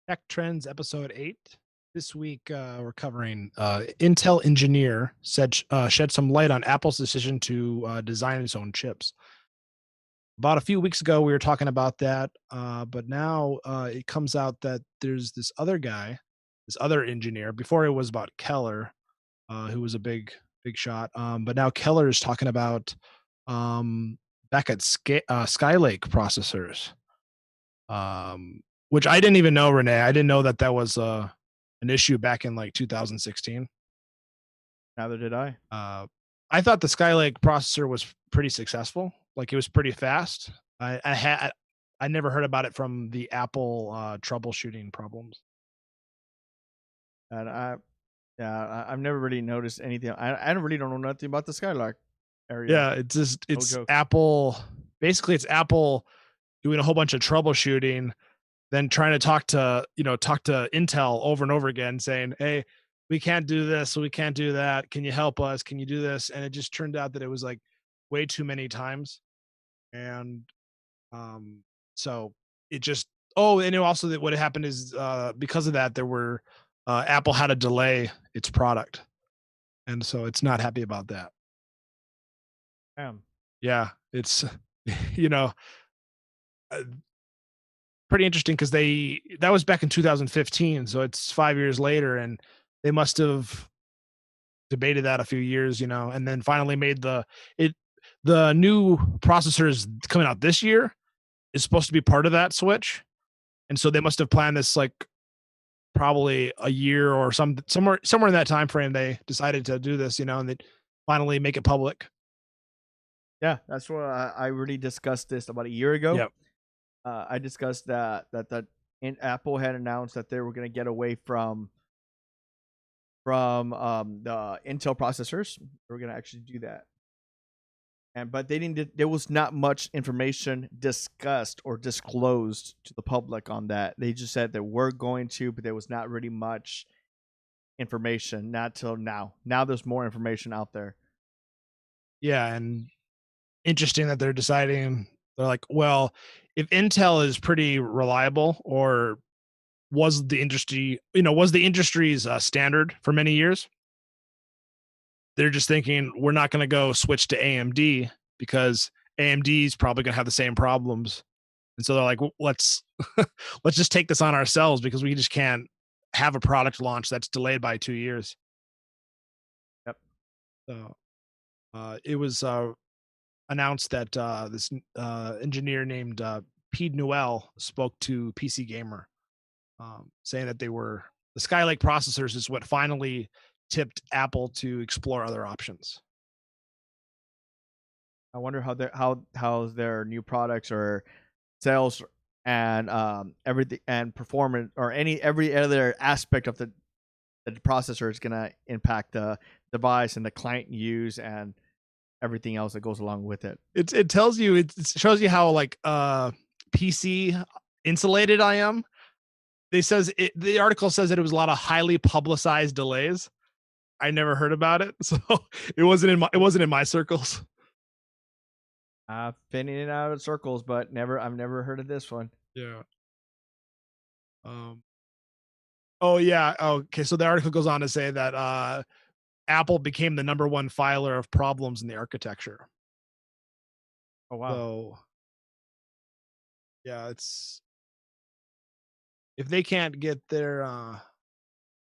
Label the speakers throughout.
Speaker 1: Tech Trends, Episode 8. This week, we're covering Intel engineer shed some light on Apple's decision to design its own chips. About a few weeks ago, we were talking about that, but now it comes out that there's this other guy, this other engineer. Before it was about Keller, who was a big shot, but now Keller is talking about um, back at Skylake processors. Which I didn't even know, Renee. I didn't know that that was an issue back in like 2016.
Speaker 2: Neither did I.
Speaker 1: I thought the Skylake processor was pretty successful. Like it was pretty fast. I never heard about it from the Apple troubleshooting problems.
Speaker 2: And I've never really noticed anything. I really don't know nothing about the Skylark area.
Speaker 1: Yeah,
Speaker 2: No
Speaker 1: it's
Speaker 2: joke.
Speaker 1: Apple. Basically, it's Apple doing a whole bunch of troubleshooting, then trying to talk to Intel over and over again, saying, "Hey, we can't do this, we can't do that. Can you help us? Can you do this?" And it just turned out that it was like way too many times, and um, so it just. Oh, and it also that what happened is because of that, there were Apple had to delay its product, and so it's not happy about that.
Speaker 2: Damn.
Speaker 1: Yeah, it's you know uh, pretty interesting because they that was back in 2015, so it's 5 years later, and they must have debated that a few years, and then finally made it. The new processors coming out this year is supposed to be part of that switch, and so they must have planned this like probably a year or somewhere in that time frame. They decided to do this, and they finally make it public.
Speaker 2: Yeah, that's what I really discussed this about a year ago.
Speaker 1: Yep.
Speaker 2: I discussed that Apple had announced that they were going to get away from the Intel processors. They were going to actually do that. But they didn't. There was not much information discussed or disclosed to the public on that. They just said that we're going to, but there was not really much information. Not till now. Now there's more information out there.
Speaker 1: Yeah, and interesting that they're deciding. They're like, well, if Intel is pretty reliable, or was the industry's standard for many years, they're just thinking we're not going to go switch to AMD because AMD is probably going to have the same problems, and so they're like, let's let's just take this on ourselves because we just can't have a product launch that's delayed by 2 years.
Speaker 2: Yep.
Speaker 1: So it was announced that this engineer named Pete Newell spoke to PC Gamer, saying that the Skylake processors is what finally tipped Apple to explore other options.
Speaker 2: I wonder how their new products or sales and everything and performance or every other aspect of the processor is gonna impact the device and the client use and everything else that goes along with it.
Speaker 1: It tells you it shows you how like PC insulated I am. The article says that it was a lot of highly publicized delays. I never heard about it, so it wasn't in my circles.
Speaker 2: I've been in and out of circles, but I've never heard of this one.
Speaker 1: Yeah. Um. Oh yeah. Okay. So the article goes on to say that Apple became the number one filer of problems in the architecture.
Speaker 2: Oh wow.
Speaker 1: So yeah, it's if they can't get their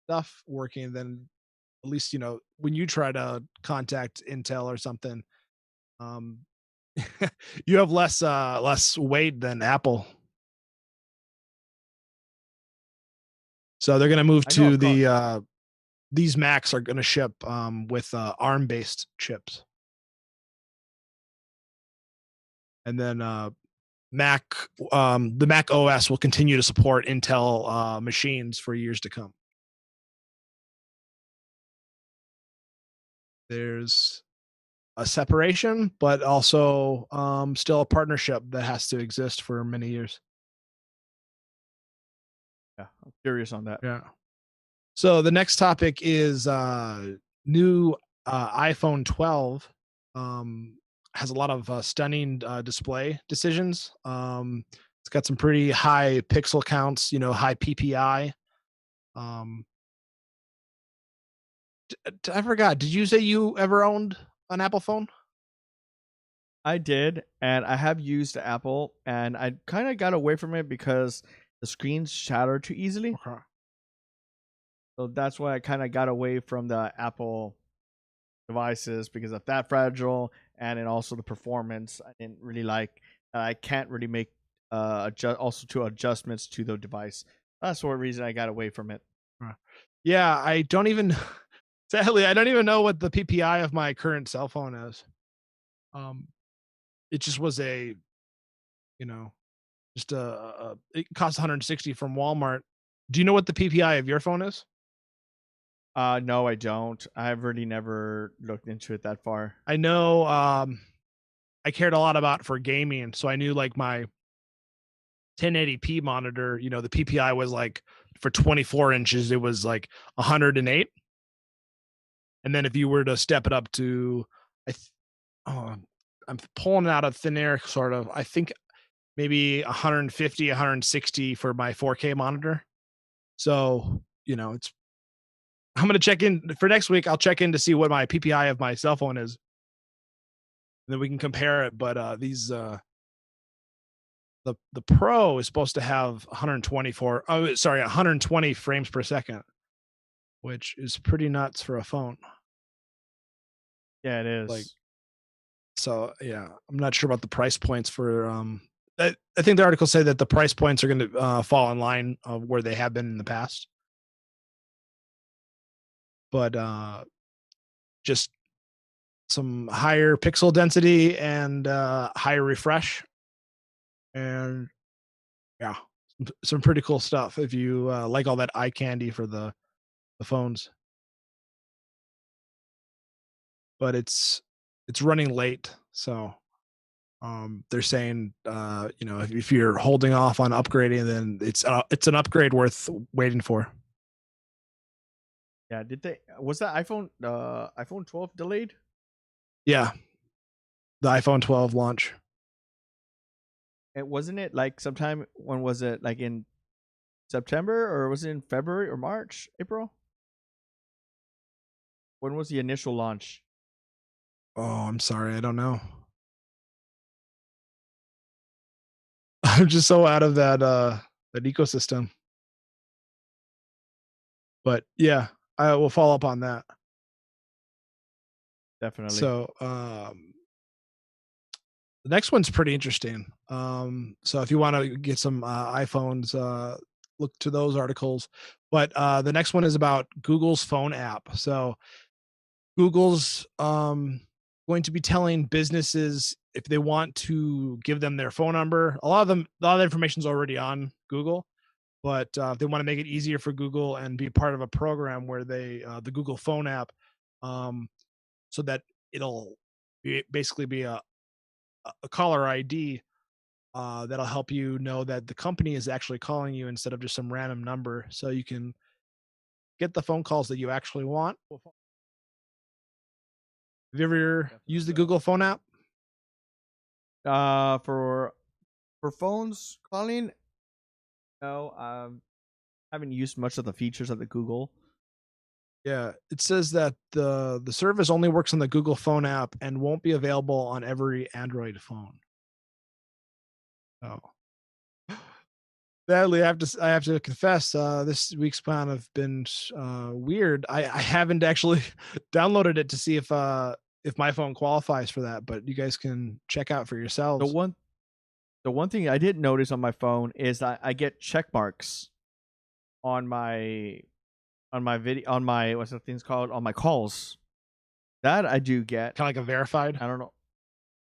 Speaker 1: stuff working, then at least when you try to contact Intel or something, um, you have less weight than Apple. So they're going to move
Speaker 2: I know
Speaker 1: to
Speaker 2: I've caught.
Speaker 1: these Macs are going to ship with ARM based chips, and then Mac the Mac OS will continue to support Intel machines for years to come. There's a separation, but also still a partnership that has to exist for many years.
Speaker 2: Yeah, I'm curious on that.
Speaker 1: Yeah. So the next topic is new iPhone 12 um, has a lot of stunning display decisions. It's got some pretty high pixel counts, high PPI. Um, I forgot. Did you say you ever owned an Apple phone?
Speaker 2: I did, and I have used Apple, and I kind of got away from it because the screens shatter too easily.
Speaker 1: Okay.
Speaker 2: So that's why I kind of got away from the Apple devices because of that fragile, and then also the performance. I didn't really like. I can't really make also to adjustments to the device. That's one reason I got away from it.
Speaker 1: Yeah, I don't even sadly, I don't even know what the PPI of my current cell phone is. Um, it just was you know, just it cost 160 from Walmart. Do you know what the PPI of your phone is?
Speaker 2: No, I don't. I've really never looked into it that far.
Speaker 1: I know I cared a lot about for gaming, so I knew like my 1080p monitor, the PPI was like for 24 inches, it was like 108. And then if you were to step it up to, I, th- oh, I'm pulling it out of thin air, sort of. I think maybe 150, 160 for my 4K monitor. So, it's, I'm going to check in for next week. I'll check in to see what my PPI of my cell phone is. And then we can compare it. But the Pro is supposed to have 120 frames per second, which is pretty nuts for a phone.
Speaker 2: Yeah, it
Speaker 1: Like,
Speaker 2: is.
Speaker 1: so yeah, I'm not sure about the price points for I think the article said that the price points are going to fall in line of where they have been in the past. But just some higher pixel density and higher refresh, and yeah, some pretty cool stuff if you like all that eye candy for the phones. But it's running late, so they're saying if you're holding off on upgrading, then it's an upgrade worth waiting for.
Speaker 2: Yeah, did they was that iPhone 12 delayed?
Speaker 1: Yeah, the iPhone 12 launch.
Speaker 2: It wasn't it like sometime when was it like in September or was it in February or March, April? When was the initial launch?
Speaker 1: Oh, I'm sorry, I don't know. I'm just so out of that ecosystem. But yeah, I will follow up on that.
Speaker 2: Definitely.
Speaker 1: So the next one's pretty interesting. So if you want to get some iPhones, look to those articles. But the next one is about Google's phone app. So Google's going to be telling businesses if they want to give them their phone number. A lot of the information is already on Google, but if they want to make it easier for Google and be part of a program where the Google phone app, um, so that it'll basically be a caller ID that'll help you know that the company is actually calling you instead of just some random number, so you can get the phone calls that you actually want. Have you ever used the
Speaker 2: Definitely.
Speaker 1: Google phone app?
Speaker 2: Uh for for phones calling, no, haven't used much of the features of the Google.
Speaker 1: Yeah, it says that the service only works on the Google phone app and won't be available on every Android phone. Oh. Sadly, I have to confess, this week's plan have been weird. I haven't actually downloaded it to see if my phone qualifies for that, but you guys can check out for
Speaker 2: The
Speaker 1: yourselves.
Speaker 2: one the one thing I did notice on my phone is I get check marks on my video on my what's the things called on my calls. That I do get.
Speaker 1: Kind of like a verified.
Speaker 2: I don't know.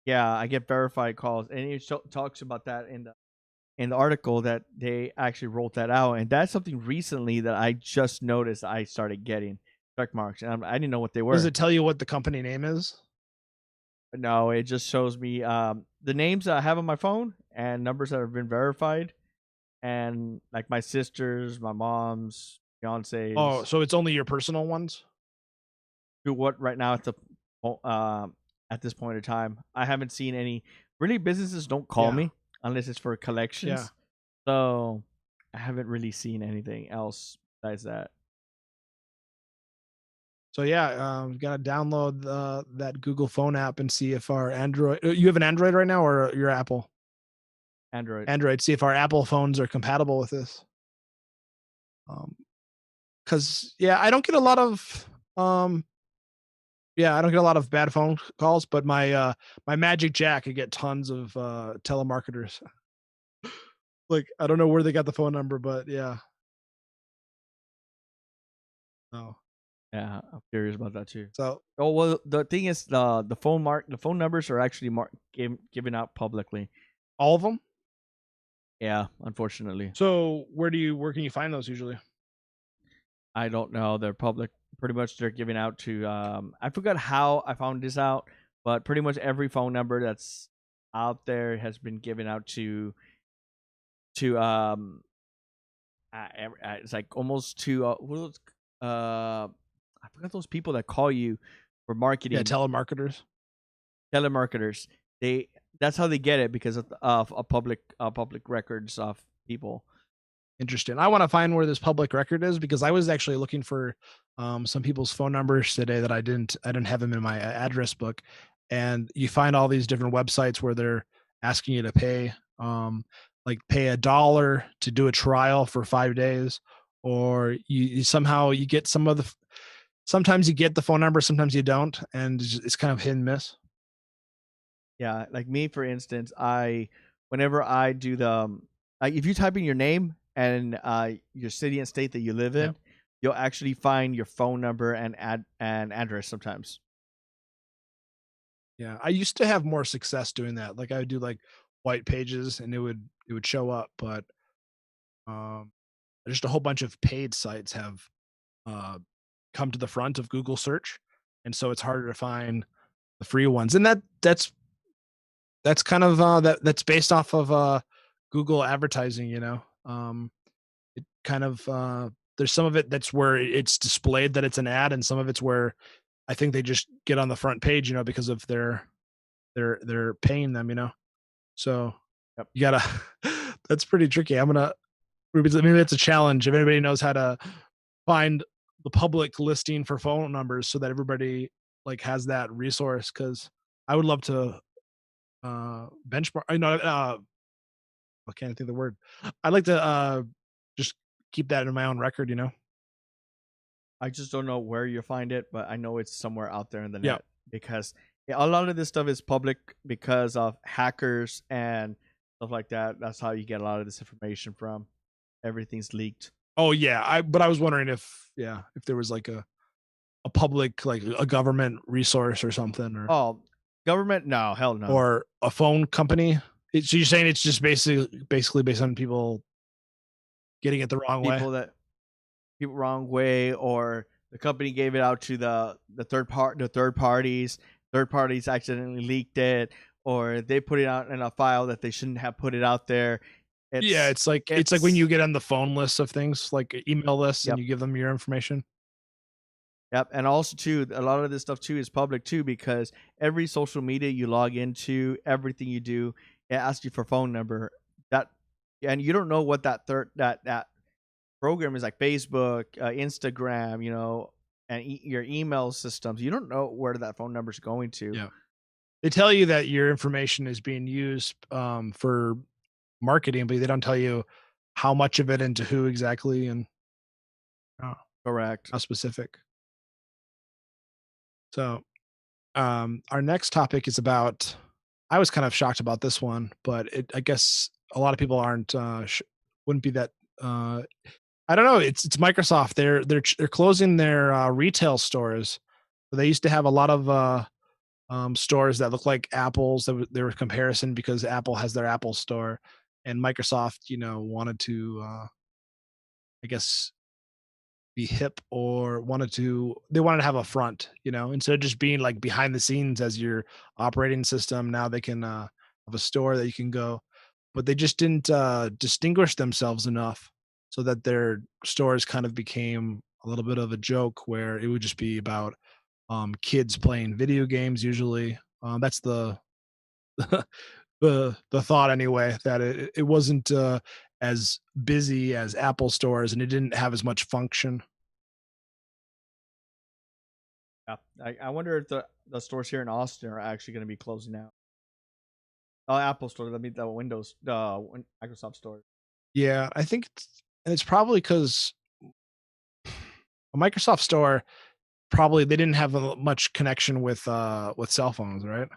Speaker 2: Yeah, I get verified calls, and it talks about that in the article that they actually rolled that out, and that's something recently that I just noticed I started getting check marks, and I didn't know what they
Speaker 1: Does
Speaker 2: were.
Speaker 1: it tell you what the company name is?
Speaker 2: But no, it just shows me the names that I have on my phone and numbers that have been verified, and like my sisters, my mom's,
Speaker 1: Oh,
Speaker 2: fiance's.
Speaker 1: so it's only your personal ones?
Speaker 2: To what right now at this point in time, I haven't seen any. Really, businesses don't call
Speaker 1: Yeah.
Speaker 2: me unless it's for
Speaker 1: Yeah.
Speaker 2: collections. So I haven't really seen anything else besides that.
Speaker 1: So yeah, gotta download that Google phone app and see if our Android. You have an Android right now, or your Apple?
Speaker 2: Android.
Speaker 1: Android. See if our Apple phones are compatible with this. Because yeah, I don't get a lot of um, yeah, I don't get a lot of bad phone calls, but my Magic Jack, I get tons of telemarketers. Like I don't know where they got the phone number, but yeah. Oh,
Speaker 2: Yeah, I'm curious about that too.
Speaker 1: so
Speaker 2: Oh well, the thing is, the phone numbers are actually given out publicly.
Speaker 1: all of them.
Speaker 2: Yeah, unfortunately,
Speaker 1: So where can you find those usually?
Speaker 2: I don't know. They're public. Pretty much, they're giving out to. I forgot how I found this out, but pretty much every phone number that's out there has been given out to. It's like almost to what was, I forgot those people that call you for
Speaker 1: Yeah,
Speaker 2: marketing,
Speaker 1: telemarketers.
Speaker 2: telemarketers. They That's how they get it because of a public records of people.
Speaker 1: Interesting. I want to find where this public record is because I was actually looking for some people's phone numbers today that I didn't have them in my address book, and you find all these different websites where they're asking you to pay, like pay $1 to do a trial for 5 days, or you somehow you get sometimes you get the phone number, sometimes you don't, and it's kind of hit and miss.
Speaker 2: Yeah, like me for instance, I whenever I do like if you type in your name and your city and state that you live
Speaker 1: Yeah.
Speaker 2: in, you'll actually find your phone number and address sometimes.
Speaker 1: Yeah, I used to have more success doing that. Like I would do like white pages and it would show up, but um just a whole bunch of paid sites have uh come to the front of Google search. And so it's harder to find the free ones. And that's kind of that's based off of Google advertising, you know. It kind of there's some of it that's where it's displayed that it's an ad, and some of it's where I think they just get on the front page, you know, because of they're paying them, you know. So
Speaker 2: Yep.
Speaker 1: you gotta that's pretty tricky. Maybe that's a challenge if anybody knows how to find the public listing for phone numbers so that everybody like has that resource. Because I would love to benchmark. I know I can't think of the word. I'd like to just keep that in my own record, you know.
Speaker 2: I just don't know where you find it, but I know it's somewhere out there in the
Speaker 1: Yeah.
Speaker 2: net because a lot of this stuff is public because of hackers and stuff like that. That's how you get a lot of this information from. Everything's leaked.
Speaker 1: Oh yeah. But I was wondering if yeah if there was like a public like a government resource or something,
Speaker 2: Oh, government? No, hell no.
Speaker 1: or a phone company. So you're saying it's just basically based on people getting it the wrong way?
Speaker 2: People that people wrong way, or the company gave it out to the third parties. Third parties accidentally leaked it, or they put it out in a file that they shouldn't have put it out there.
Speaker 1: Yeah,
Speaker 2: It's
Speaker 1: it's like when
Speaker 2: it's
Speaker 1: you get on the phone lists of things, like email lists, and
Speaker 2: Yep.
Speaker 1: you give them your information.
Speaker 2: Yep, and also too, a lot of this stuff too is public too because every social media you log into, everything you do, it asks you for phone number. That and you don't know what that program is like Facebook, Instagram, and your email systems. You don't know where that phone number is going to.
Speaker 1: Yeah. They tell you that your information is being used, for marketing, but they don't tell you how much of it and to who exactly and uh,
Speaker 2: Correct.
Speaker 1: how specific. So, our next topic is about I was kind of shocked about this one, but I guess a lot of people aren't, wouldn't be that, uh I don't know, it's Microsoft. They're closing their, retail stores. They used to have a lot of, stores that look like Apple's. There was comparison because Apple has their Apple store, and Microsoft, you know, wanted to, I guess, be hip or they wanted to have a front, you know, instead of just being like behind the scenes as your operating system. Now they can have a store that you can go, but they just didn't distinguish themselves enough so that their stores kind of became a little bit of a joke where it would just be about kids playing video games usually. That's the the thought anyway, that it wasn't as busy as Apple stores, and it didn't have as much function.
Speaker 2: Yeah. I wonder if the stores here in Austin are actually going to be closing out. Oh, Apple store. I mean, the Windows, Microsoft store.
Speaker 1: Yeah, I think it's probably because a Microsoft store, probably they didn't have much connection with cell phones, right?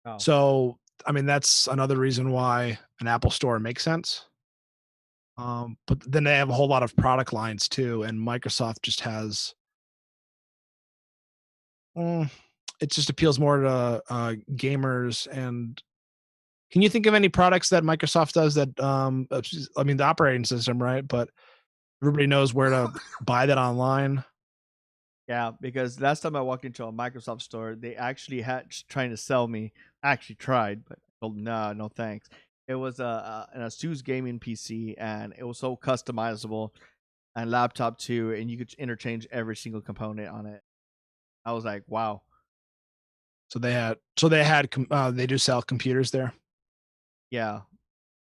Speaker 2: Oh,
Speaker 1: So, I mean, that's another reason why an Apple store makes sense. But then they have a whole lot of product lines too, and Microsoft just has mm, it just appeals more to gamers. And can you think of any products that Microsoft does that I mean the operating system, right? But everybody knows where to buy that online.
Speaker 2: yeah. Because last time I walked into a Microsoft store, they actually had trying to sell me. I actually tried, but I told them, no, no thanks. It was an Asus gaming PC, and it was so customizable, and laptop too, and you could interchange every single component on it. I was like, wow.
Speaker 1: They do sell computers there.
Speaker 2: Yeah,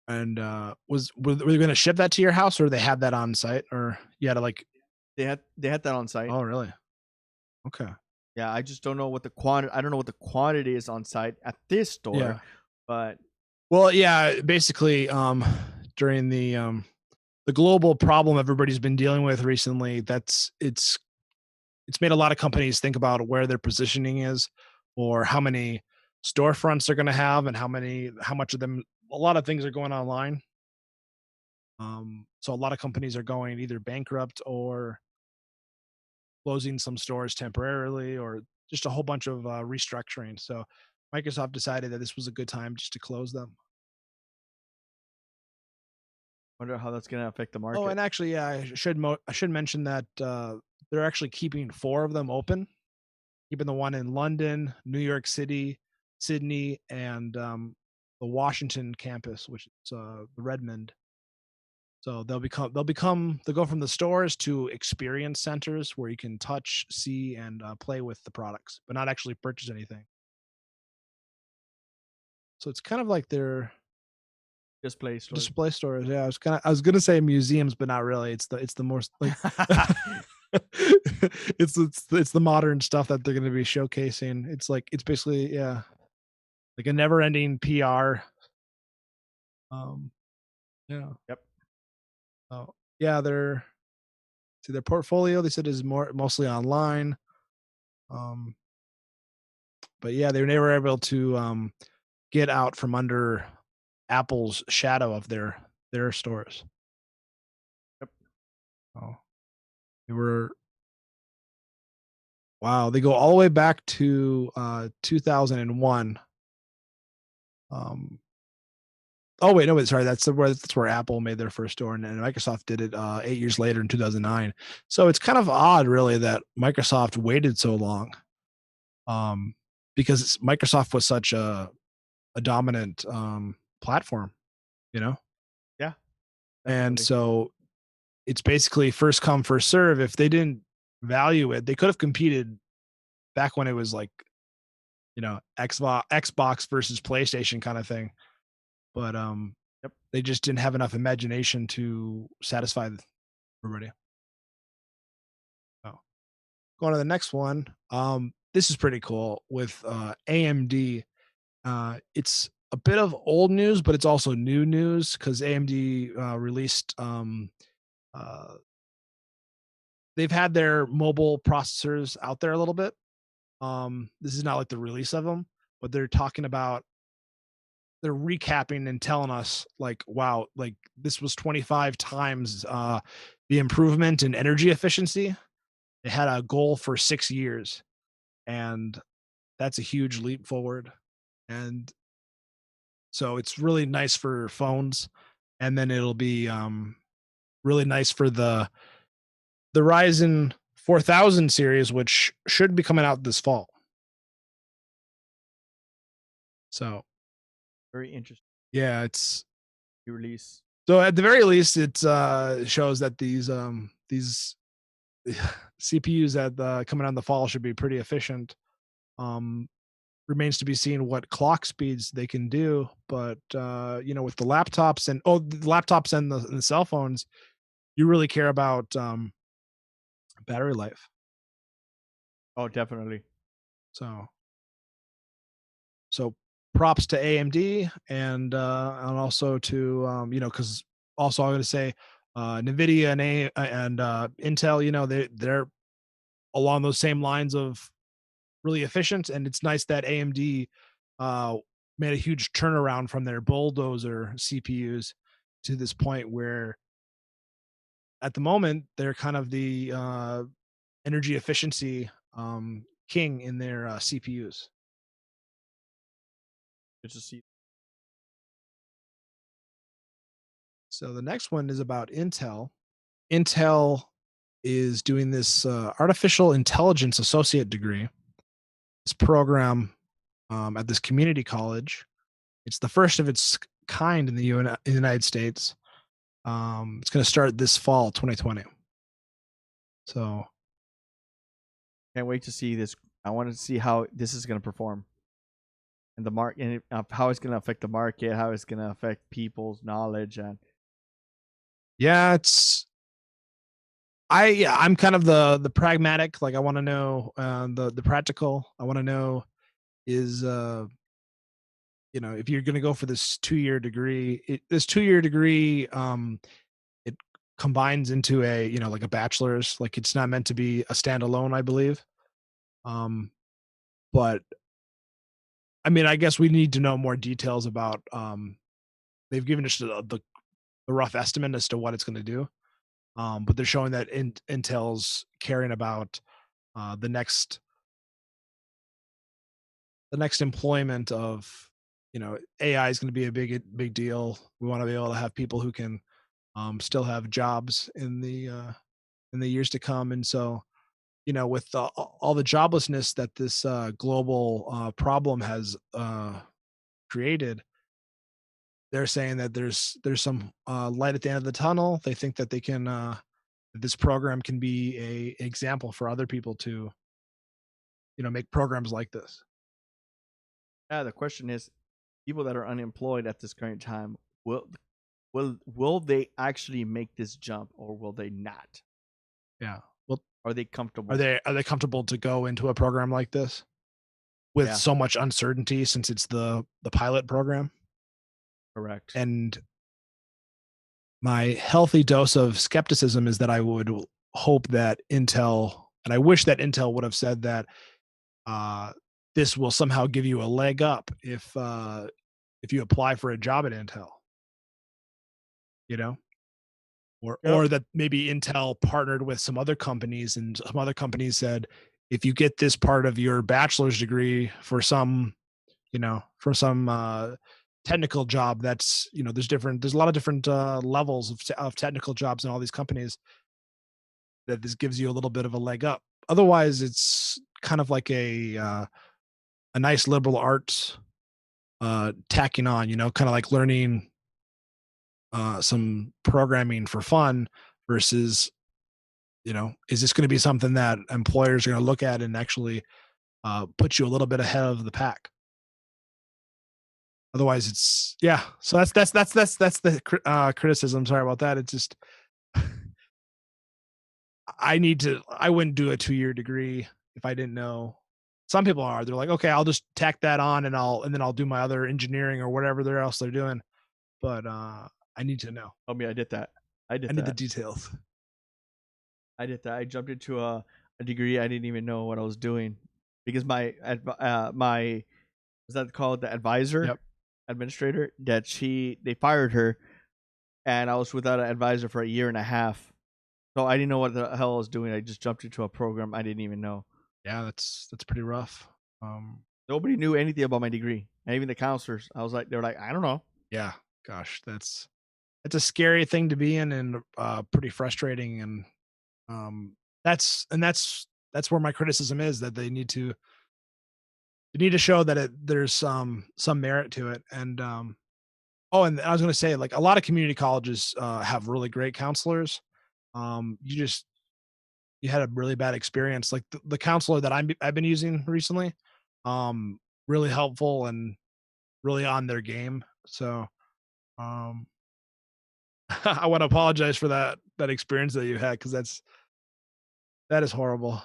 Speaker 1: And were they going to ship that to your house, or they had that on site, or you had to like?
Speaker 2: they had that on site.
Speaker 1: Oh, really? Okay.
Speaker 2: Yeah, I just don't know what the quantity. I don't know what the quantity is on site at this store,
Speaker 1: Yeah.
Speaker 2: but
Speaker 1: Well, yeah. Basically, during the global problem everybody's been dealing with recently, it's made a lot of companies think about where their positioning is, or how many storefronts they're going to have, and how much of them. A lot of things are going online. So a lot of companies are going either bankrupt or closing some stores temporarily, or just a whole bunch of restructuring. So Microsoft decided that this was a good time just to close them.
Speaker 2: wonder how that's going to affect the
Speaker 1: Oh,
Speaker 2: market.
Speaker 1: and actually, yeah, I should mention that they're actually keeping four of them open, keeping the one in London, New York City, Sydney, and the Washington campus, which is the Redmond. So they'll go from the stores to experience centers where you can touch, see, and play with the products, but not actually purchase anything. So it's kind of like their
Speaker 2: Display stores.
Speaker 1: display stores. Yeah, I was gonna say museums, but not really. It's the more like it's the modern stuff that they're gonna be showcasing. It's basically, yeah, like a never ending PR. Um, yeah.
Speaker 2: Yep.
Speaker 1: Oh, yeah. Their portfolio, they said, is mostly online. Um, but yeah, they were never able to get out from under Apple's shadow of their stores.
Speaker 2: Yep.
Speaker 1: Oh, they were wow. They go all the way back to 2001. Um, oh wait, no, wait, sorry. That's where Apple made their first store, and Microsoft did it 8 years later in 2009. So it's kind of odd, really, that Microsoft waited so long, um, because Microsoft was such a dominant platform, you know,
Speaker 2: Yeah,
Speaker 1: and
Speaker 2: definitely.
Speaker 1: so it's basically first come first serve. If they didn't value it, they could have competed back when it was like, Xbox versus PlayStation kind of thing. But
Speaker 2: Yep.
Speaker 1: they just didn't have enough imagination to satisfy everybody. Oh. Going to the next one. This is pretty cool with AMD. It's a bit of old news, but it's also new news because AMD released. Uh, they've had their mobile processors out there a little bit. This is not like the release of them, but they're recapping and telling us like, wow, like this was 25 times the improvement in energy efficiency. They had a goal for 6 years, and that's a huge leap forward. And so it's really nice for phones, and then it'll be really nice for the Ryzen 4000 series, which should be coming out this fall. So
Speaker 2: Very interesting
Speaker 1: yeah, it's
Speaker 2: release.
Speaker 1: so at the very least, it shows that these CPUs that coming out in the fall should be pretty efficient. Um, remains to be seen what clock speeds they can do. But with the laptops and the laptops and the cell phones, you really care about battery life.
Speaker 2: Oh, definitely.
Speaker 1: So so props to AMD and also to because also I'm going to say Nvidia and Intel. They're along those same lines of really efficient, and it's nice that AMD uh, made a huge turnaround from their bulldozer CPUs to this point where at the moment they're kind of the energy efficiency king in their CPUs.
Speaker 2: Good to see.
Speaker 1: So the next one is about Intel. Intel is doing this artificial intelligence associate degree. This program at this community college. It's the first of its kind in in the United States. It's going to start this fall, 2020. So
Speaker 2: Can't wait to see this. I want to see how this is going to perform and the market, and how it's going to affect the market, how it's going to affect people's knowledge, and
Speaker 1: yeah, I'm kind of the pragmatic. Like I want to know the practical. I want to know is if you're going to go for this 2-year degree, this 2-year degree it combines into a like a bachelor's. Like it's not meant to be a standalone, I believe. Um, but I mean, I guess we need to know more details about. They've given us the rough estimate as to what it's going to do, but they're showing that Intel's caring about the next employment of AI is going to be a big deal. We want to be able to have people who can still have jobs in the years to come, and so with all the joblessness that this global problem has created, they're saying that there's some light at the end of the tunnel. They think that they can this program can be a example for other people to make programs like this.
Speaker 2: yeah. The question is, people that are unemployed at this current time, will they actually make this jump, or will they not?
Speaker 1: Yeah. Well,
Speaker 2: Are they
Speaker 1: are
Speaker 2: comfortable?
Speaker 1: they comfortable to go into a program like this with
Speaker 2: Yeah,
Speaker 1: so much uncertainty since it's the pilot program?
Speaker 2: correct.
Speaker 1: And my healthy dose of skepticism is that I would hope that Intel, and I wish that Intel would have said that uh, this will somehow give you a leg up if you apply for a job at Intel, you know,
Speaker 2: Yep.
Speaker 1: or that maybe Intel partnered with some other companies and some other companies said, if you get this part of your bachelor's degree for some, for some technical job that's, there's a lot of different levels of technical jobs in all these companies, that this gives you a little bit of a leg up. Otherwise, it's kind of like a nice liberal arts tacking on, kind of like learning some programming for fun versus, is this going to be something that employers are going to look at and actually put you a little bit ahead of the pack? Otherwise, it's yeah. So that's the criticism. Sorry about that. It's just I wouldn't do a 2-year degree if I didn't know. Some people are. They're like, okay, I'll just tack that on and then I'll do my other engineering or whatever else they're doing. But I need to know.
Speaker 2: Oh, me, I did that. I
Speaker 1: I
Speaker 2: did
Speaker 1: need the
Speaker 2: that.
Speaker 1: details.
Speaker 2: I did that. I jumped into a degree I didn't even know what I was doing, because my, was that called, the advisor,
Speaker 1: Yep.
Speaker 2: administrator, that they fired her, and I was without an advisor for a year and a half. So I didn't know what the hell I was doing. I just jumped into a program I didn't even know.
Speaker 1: Yeah, that's pretty rough. Um,
Speaker 2: Nobody knew anything about my degree, and even the counselors. I was like, they were like, I don't know.
Speaker 1: yeah, gosh, that's a scary thing to be in and pretty frustrating. And that's where my criticism is that they need to show that there's some merit to it. And oh, and I was going to say, like a lot of community colleges have really great counselors. You had a really bad experience, like the counselor that I've been using recently. really helpful and really on their game. So, um, I want to apologize for that experience that you had because that is horrible.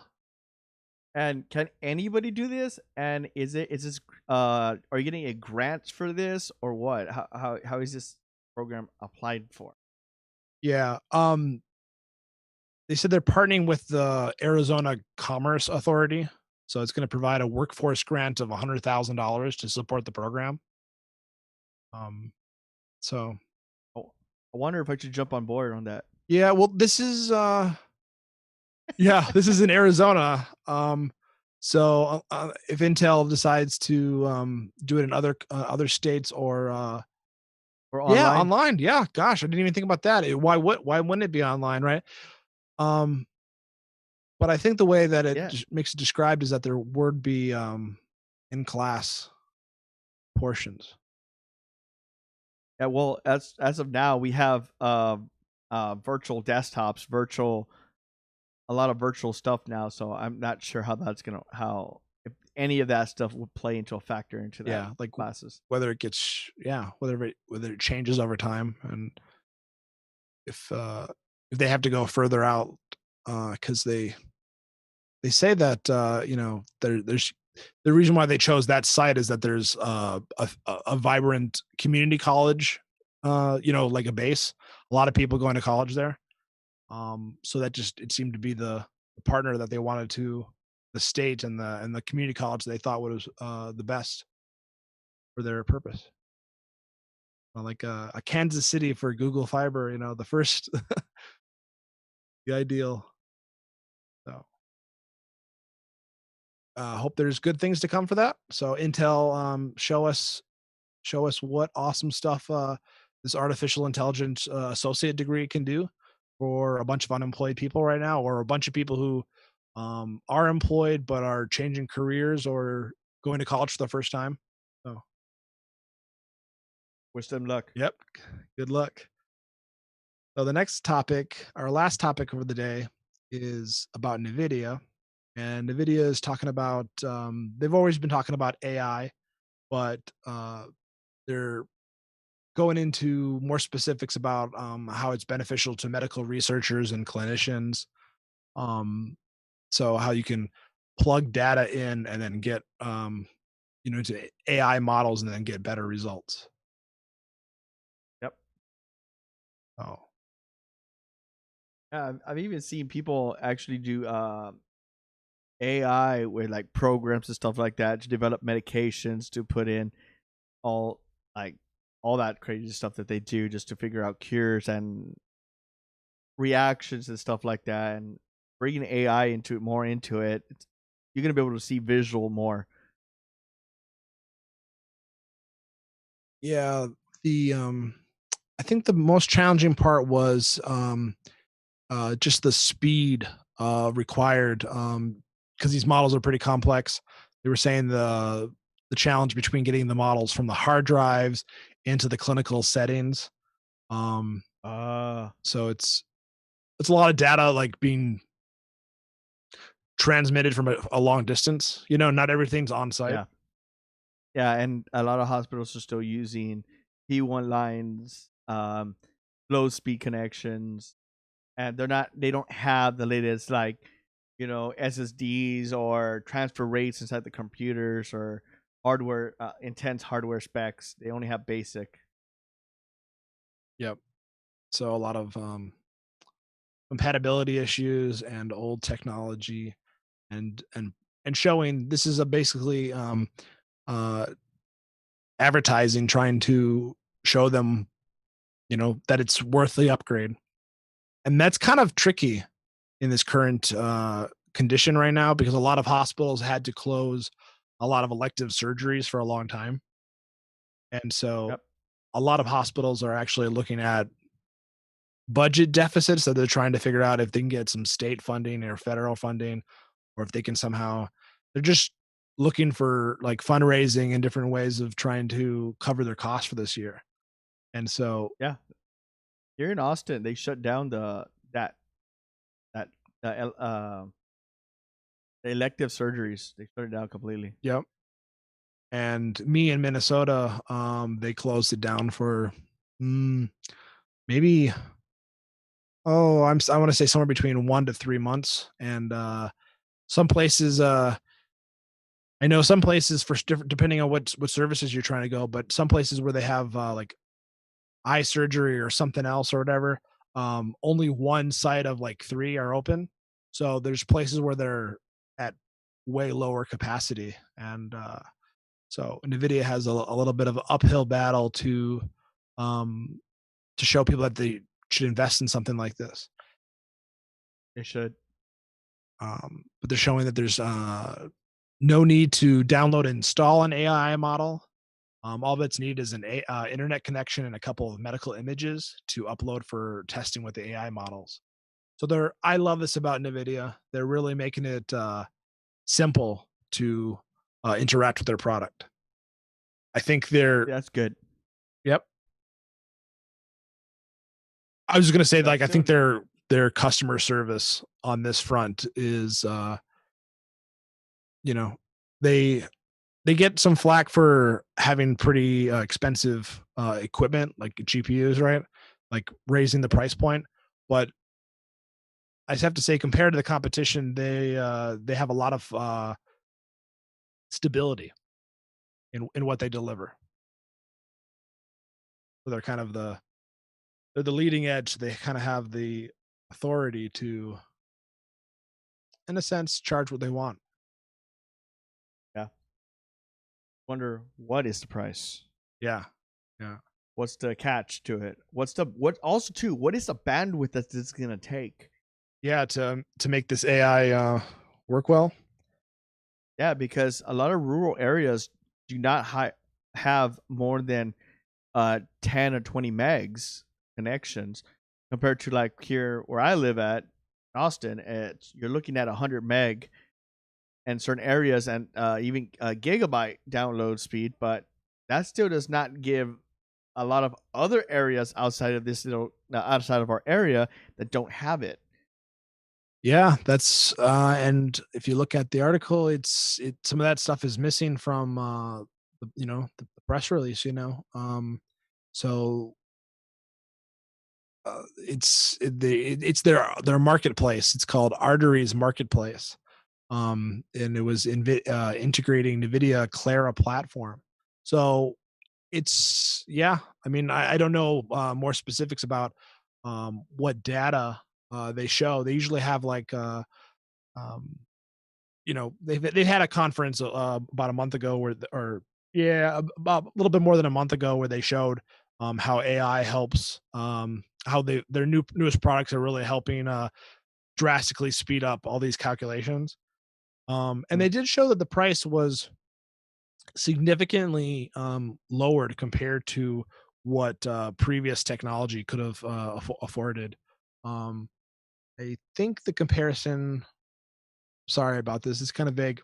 Speaker 2: And can anybody do this? And is this are you getting a grants for this or what? How is this program applied for?
Speaker 1: Yeah. They said they're partnering with the Arizona Commerce Authority, so it's going to provide a workforce grant of $100,000 to support the program. Um, so
Speaker 2: Oh, I wonder if I should jump on board on that.
Speaker 1: yeah, well, this is yeah, this is in Arizona. If Intel decides to do it in other states or
Speaker 2: Or
Speaker 1: yeah,
Speaker 2: online?
Speaker 1: online. Yeah, gosh, I didn't even think about that. Why wouldn't it be online, right? Um, but I think the way that it
Speaker 2: Yeah.
Speaker 1: makes it described is that there would be in class portions.
Speaker 2: Yeah, well, as of now, we have virtual desktops, virtual a lot of virtual stuff now. So I'm not sure how that's gonna how if any of that stuff would play into a factor into that
Speaker 1: Yeah, like
Speaker 2: classes.
Speaker 1: whether it gets yeah, whether it changes over time and if uh if they have to go further out cuz they say that there's the reason why they chose that site is that there's a vibrant community college like a base. A lot of people going to college there. So that just it seemed to be the partner that they wanted to the state and the community college they thought was the best for their purpose. Like a Kansas City for Google Fiber, the first, the ideal. So, hope there's good things to come for that. So Intel, show us what awesome stuff this artificial intelligence associate degree can do for a bunch of unemployed people right now, or a bunch of people who are employed but are changing careers or going to college for the first time. So,
Speaker 2: Wish them luck.
Speaker 1: yep, good luck. So the next topic, our last topic of the day, is about Nvidia, and Nvidia is talking about. They've always been talking about AI, but they're going into more specifics about how it's beneficial to medical researchers and clinicians. Um, so how you can plug data in and then get into AI models and then get better results.
Speaker 2: Yep.
Speaker 1: Oh,
Speaker 2: Yeah, I've even seen people actually do AI with like programs and stuff like that to develop medications to put in all like all that crazy stuff that they do just to figure out cures and reactions and stuff like that, and bringing AI into it, you're gonna be able to see visual more.
Speaker 1: yeah. The I think the most challenging part was just the speed required because these models are pretty complex. They were saying the challenge between getting the models from the hard drives into the clinical settings. Um,
Speaker 2: Uh
Speaker 1: so it's a lot of data like being transmitted from a long distance. Not everything's on site.
Speaker 2: yeah. Yeah, and a lot of hospitals are still using P1 lines, low speed connections, and they don't have the latest like, SSDs or transfer rates inside the computers or hardware intense hardware specs. They only have basic.
Speaker 1: Yep. So a lot of compatibility issues and old technology and showing this is a basically uh advertising trying to show them that it's worth the upgrade, and that's kind of tricky in this current condition right now because a lot of hospitals had to close a lot of elective surgeries for a long time, and so
Speaker 2: Yep.
Speaker 1: a lot of hospitals are actually looking at budget deficits that they're trying to figure out if they can get some state funding or federal funding, or if they can somehow they're just looking for like fundraising and different ways of trying to cover their costs for this year. And so,
Speaker 2: Yeah. Here in Austin, they shut down that the the elective surgeries. They shut it down completely.
Speaker 1: yep. And me in Minnesota, they closed it down for mm, maybe I want to say somewhere between 1 to 3 months. And some places, I know some places for different, depending on what services you're trying to go, but some places where they have like eye surgery or something else or whatever, only one side of like three are open. So there's places where they're at way lower capacity, and so Nvidia has a little bit of an uphill battle um, to show people that they should invest in something like this.
Speaker 2: They should.
Speaker 1: But they're showing that there's no need to download and install an AI model. All that's needed is an internet connection and a couple of medical images to upload for testing with the AI models. So I love this about NVIDIA. They're really making it simple to interact with their product. I think they're,
Speaker 2: That's good.
Speaker 1: yep. I was going to say, like,
Speaker 2: That's
Speaker 1: I think
Speaker 2: soon.
Speaker 1: their customer service on this front is, you know, they they get some flack for having pretty expensive equipment like GPUs, right? Like raising the price point. But I just have to say, compared to the competition, they have a lot of stability in what they deliver. So they're kind of they're the leading edge. They kind of have the authority to, in a sense, charge what they want.
Speaker 2: Yeah. Wonder what is the price?
Speaker 1: Yeah, yeah,
Speaker 2: What's the catch to it? What also too? What is the bandwidth that it's gonna take?
Speaker 1: yeah. To make this AI work well.
Speaker 2: Yeah, because a lot of rural areas do not have more than 10 or 20 megs connections compared to like here where I live at Austin. You're looking at 100 meg in certain areas and even a gigabyte download speed, but that still does not give a lot of other areas outside of outside of our area that don't have it.
Speaker 1: Yeah, that's and if you look at the article, some of that stuff is missing from the press release. So it's their marketplace. It's called Arterys Marketplace, and it was integrating Nvidia Clara platform. So yeah. I mean, I don't know more specifics about what data they show. They usually have like um, they've had a conference about a month ago or yeah, about a little bit more than a month ago, where they showed how AI helps, how their newest products are really helping drastically speed up all these calculations. And
Speaker 2: Mm.
Speaker 1: they did show that the price was significantly lowered compared to what previous technology could have afforded. Um, I think the comparison, sorry about this, it's kind of vague,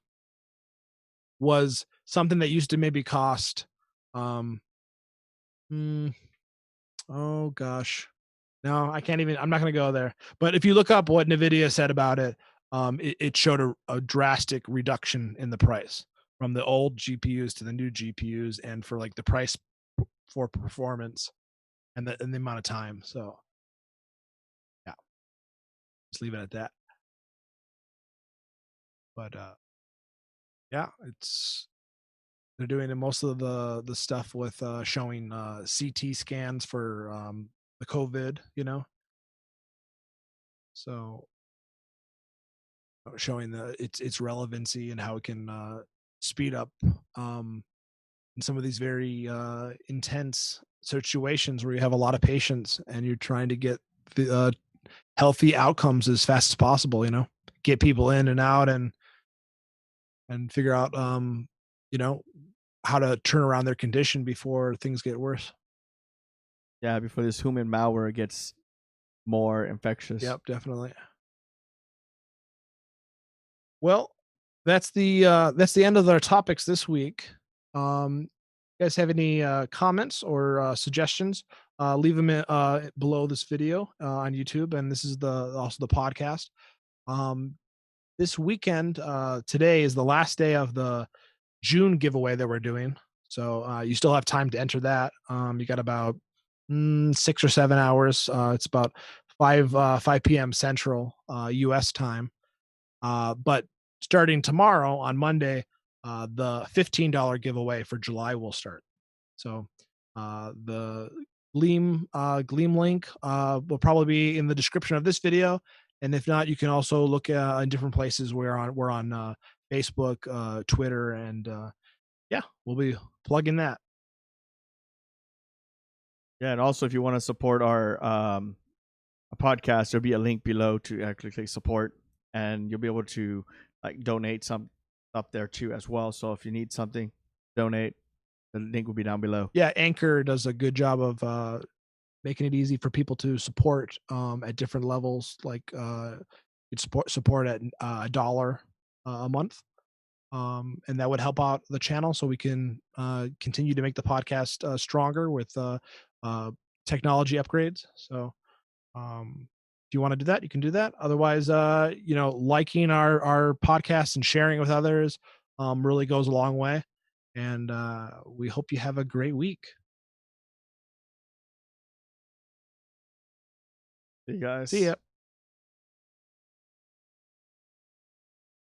Speaker 1: was something that used to maybe cost, um, mm, oh gosh, no, I can't even. I'm not going to go there. But if you look up what Nvidia said about it, it showed a drastic reduction in the price from the old GPUs to the new GPUs, and for like the price for performance and the amount of time. So yeah, just leave it at that. But yeah, they're doing most of the stuff with showing CT scans for the COVID, so showing its relevancy and how it can speed up in some of these very intense situations where you have a lot of patients and you're trying to get the healthy outcomes as fast as possible. Get people in and out and figure out you know how to turn around their condition before things get worse.
Speaker 2: Yeah, before this human malware gets more infectious.
Speaker 1: Yep, definitely. Well, that's the end of our topics this week. You guys have any comments or suggestions? Leave them below this video on YouTube, and this is also the podcast. Um, this weekend, today is the last day of the June giveaway that we're doing. So you still have time to enter that. You got about 6 or 7 hours. It's about 5 p.m. Central U.S. time. But starting tomorrow on Monday, the $15 giveaway for July will start. So the Gleam link will probably be in the description of this video, and if not, you can also look in different places. We're on Facebook, Twitter, and yeah, we'll be plugging that.
Speaker 2: Yeah, and also if you want to support our podcast, there'll be a link below to actually click support, and you'll be able to like donate some up there too as well. So if you need something, donate. The link will be down below.
Speaker 1: Yeah, Anchor does a good job of making it easy for people to support at different levels. Like you'd support at $1 a month, and that would help out the channel so we can continue to make the podcast stronger with technology upgrades. So if you want to do that, you can do that. Otherwise, liking our podcast and sharing it with others really goes a long way. And we hope you have a great week.
Speaker 2: See you guys.
Speaker 1: See ya.